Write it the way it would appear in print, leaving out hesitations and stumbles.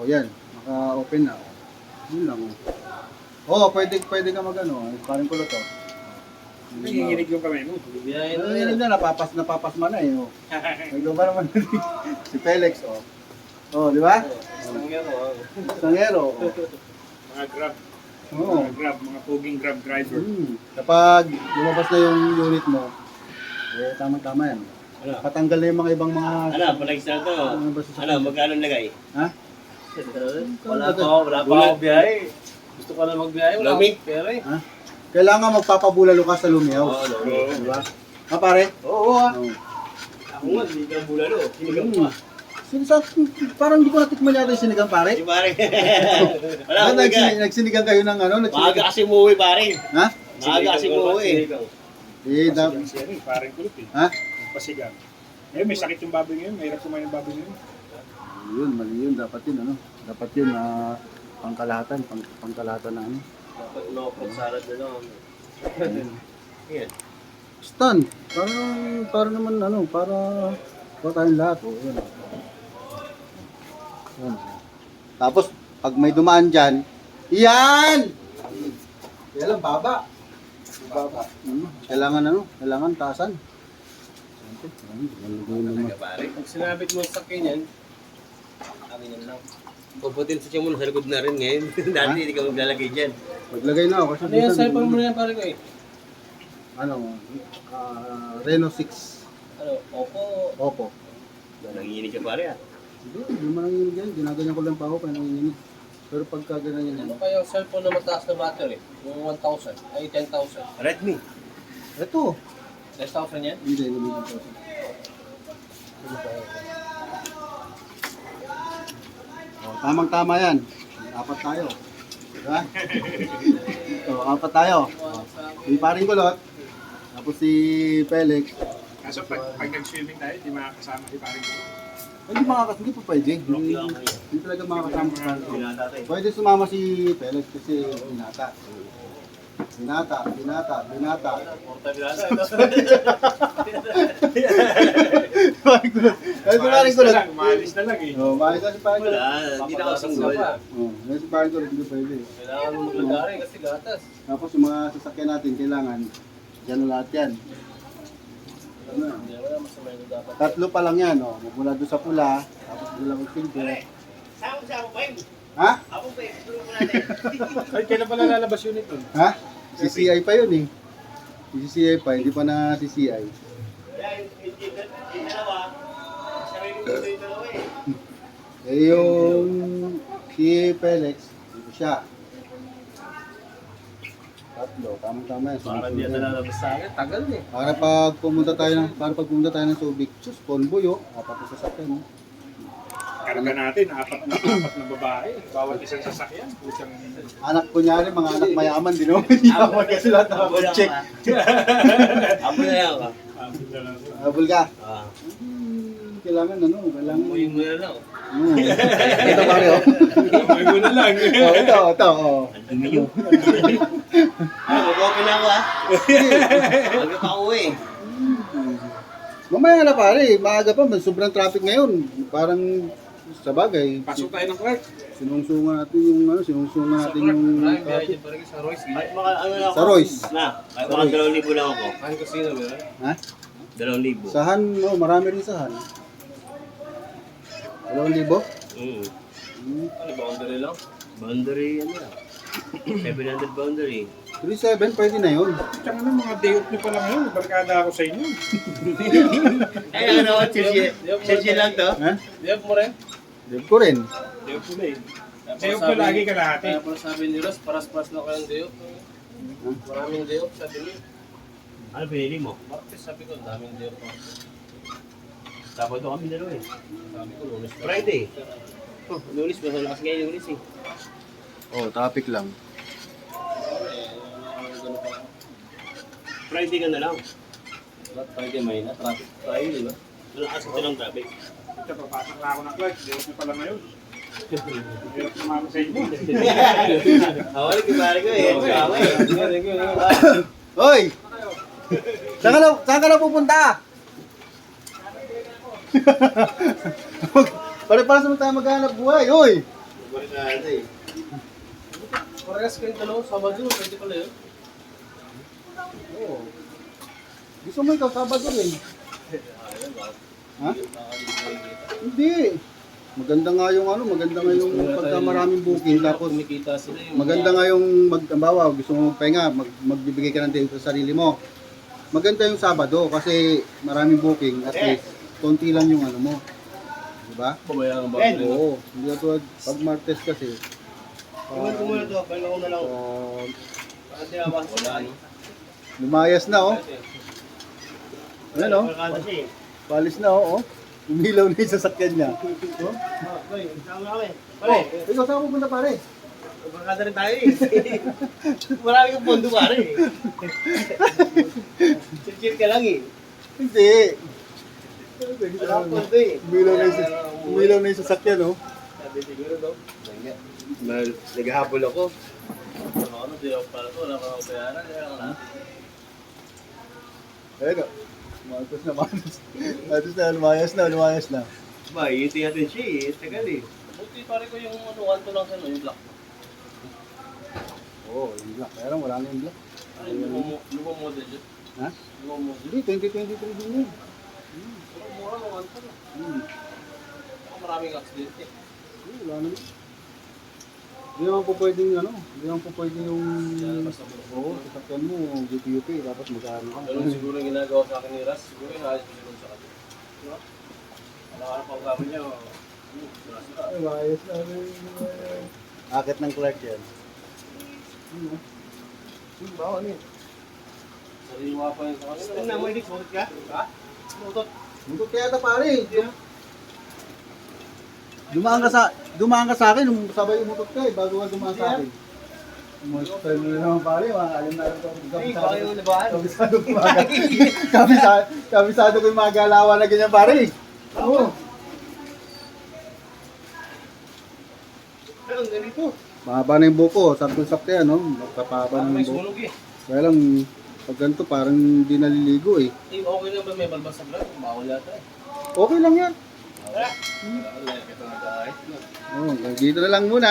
O yan, naka-open na. Yun lang. Pwede ka mag-ano. Parang kulot to. Nanginginig yung kamay mo. Nanginginig na, napapasma na eh. Ito ba naman si Felix, di ba? Sangero. Mga grab. Oo. Mga grab, mga poging grab driver. Kapag lumabas na yung unit mo, tama-tama yan. Ano? Patanggal na yung mga ibang mga... Pag-start to. Magkano lagay? Ha? Wala pa ako biyahe. Gusto ko na magbiyahe. Wala Lumi? akong pera eh. Ha? Kailangan magpapabulalo ka sa Lumiaw. Oo. Di ba? Ha pare? Oo ah. Oo. Ako nga, hindi ka bulalo. Sinigang pa. Parang hindi ko natikman yata yung sinigang pare. Di pare. Wala akong bigay. Nagsinigang kayo ng ano? Maaga kasi umuwi pare. Ha? Maaga kasi umuwi. Pasigang siya rin, parang kulot eh. Ha? Pasigang. Eh, may sakit yung baboy ngayon. Mahirap kumain yung baboy ngayon. Yun, mali yun. Dapat yun, ano? Dapat yun, pangkalahatan. Pangkalahatan na ano. Dapat no-fruit salad na lang. Yan. Stan, para naman ano, para tayong lahat. Yan. Yan. Tapos, pag may dumaan dyan, yan! Kaya lang, baba. Kailangan taasan. Pag sinabit mo sa sakyan yan, akin yan lang. Puputin sa tiyan mo sa likod na rin ngayon. Dati hindi ka maglalagay dyan. Maglagay na ako. Kasi Ano yan, cellphone mo na yan pare ko eh? Reno 6. Ano, Oppo. Oppo. Nanginginig ka pare ah. Hindi mo nanginginig yan. Ginaganyan ko lang pa ako kaya nanginginig. Pero pagka ganyan yan. Ano kaya yung cellphone na mataas na battery? Yung 1,000, ay 10,000. Redmi. Ito. 10,000 yan? Hindi, hindi. Tamang-tama yan. Apat tayo. Diba? Apat tayo. Si paring kulot. Tapos si Felix. Kaso pag nag-swimming tayo, hindi makakasama si paring kulot. Hindi pa pwede. Hindi talaga makakasama sa paring. Pwede sumama si Felix kasi binata. Binata. Porta bilada. Paring kulot. Paring kulot. Umalis na lang eh. Maalis na si paring kulot. Wala, hindi na ako single. Si paring kulot hindi pwede. Kailangan mo maglagari kasi gatas. Tapos yung mga sasakyan natin, kailangan dyan lahat yan. Ano? Hindi naman masama yung dapat. Tatlo pa lang yan, magmula doon sa pula, tapos doon lang silver. Sama pa yun. Ha? Ako pa yun. Tulungan mo natin. Ay, kailan pala lalabas unit nun? Ha? CCI pa yun eh. CCI pa, hindi pa na CCI. Kaya yung dalawa, sarili ko yung dalawa eh. Yung si Felix, dito siya. Tatlo, tamang-tama yan. Parang hindi na lalabas sa akin. Tagal eh. Para pag pumunta tayo ng Subic, sus, convoy apat na sasakyan. Karga natin, apat na babae. Bawat isang sasakyan. Pusang... Anak kunyari, mga anak mayaman din naman. Yaman kasi lahat check. Amo na yan ka. Habol ka. Ah. Kailangan kailangan. Umuwi mo na lang. Ito pare May mo na lang. ito. Ang dumi yun. Mag-open na ako ah. Huwag pa uwi. Mamaya na pare, maaga pa, sobrang traffic ngayon. Parang sa bagay. Pasok tayo ng Clark. Sinungsungan natin yung Ay, kaya traffic. dyan parang sa Royce. Kahit mga ano lang ako. Sa Royce. Na, kahit mga 2,000 lang ako. Kain casino ba yun? Ha? 2,000. Sahan, marami rin sahan. 2,000? Ano, boundary lang? Boundary, ano lang. 700 boundary. 3,700, pwede na yun. Tsaka na mga day off nyo pala ngayon. Barkada ako sa inyo. Ay, ano, Chelsea lang to. Ha? Diyan mo rin? Dib ko rin. Day off na eh. Day off na lagi ka lahat eh. Kaya pala sabi ni Ross, paras-paras lang kayong day off. Maraming day off, sabi niya. Ano pinili mo? Martes, sabi ko, daming day off. Sabado kami dalawa eh. Sabi ko, lunes pa. Friday. Oh, lunes ba? Lakas ngayon lunes eh. Traffic lang. Friday ka na lang. Friday may na, traffic Friday, di ba? Malakas ito ng traffic. Ito, papasok na ako ng Clark. Day off nyo pala ngayon. Day off naman sa inyo. Awali ko pare ko eh. Hoy! Saan ka na pupunta? Pare-paras naman tayo maghanap buhay. Hoy! Barkada eh. Parehas kayong dalawa, Sabado, pwede pala yun. Oo. Gusto mo ikaw, Sabado rin. Ha? Hindi. Maganda nga yung ano, maganda nga yung pagka maraming booking, tapos Kumikita sila yung maganda nga yung magtambawa, gusto mo pahinga, magbibigay ka ng tempo sa sarili mo. Maganda yung Sabado kasi maraming booking, at least konti lang yung ano mo. Diba? Pabayaan ang bakit. Oo. Hindi katulad pag Martes kasi. Iwan ko muna ito, pahinga ko na lang. Pati awas wala, ano? Lumayas na oh. Ayan oh. Barkada siya eh. Palis na oh. Umilaw na yung sasakyan niya. Oh. Okay, sama na kami. Oh, Pare, ikaw saan pupunta pare? barkada rin tayo eh. Marami kang pondo pare eh. Chill ka lang eh. Hindi. Wala akong pondo eh. Umilaw na yung sasakyan oh. Sabi siguro daw. Naghahabol ako. Ano, di ako para to, wala kang bayaran, kaya lang natin. Ayun oh. Matos na matos. Matos na, lumayas na. Ba, iiti natin siya eh. Tagal eh. Buti pare ko yung ano, kanto lang sa ano, yung black. Oo, yung black. Kaya lang, wala na yung black. Ano yung lumang model yun? Ha? Lumang model. Hindi, 2023 din yun. Pero mura mo kanto na. Baka maraming accident eh. Wala naman. Hindi naman po pwedeng ano, hindi naman po pwedeng yung... Basta mo. Oo, sasakyan mo, UP, tapos magkano ka. Ganun siguro yung ginagawa sa akin ni Ras. Siguro yung ayos ko siguro sa akin. Diba? Wala ka na pa ugaman niya. Sira-sira. Ay, ayos na rin. Akit ng Clark yan. Bawa ano yun? Sariwa pa yun sa kanila. Ano na, may dikot ka? Ha? Mutot. Muntot kaya ata pare. Dumaan ka sa akin, sabay umutot ka eh, bago ka dumaan sa akin. Umutot mo naman pare, alam na ito. Ay, baka yung labahan. Kabisado ko yung mga galawan na ganyan pare. Oo. Pero ang ganito. Mahaba na yung buko, sakto-sakto yan, no? Magpapahaba na May yung buko. sunog eh. Kaya lang, pag ganito, parang hindi naliligo eh. Eh, okay na ba may balbas sa vlog? Bawal yata eh. Okay lang yan. Wala. Wala, ito na tayo. Oh, hanggang dito na lang muna.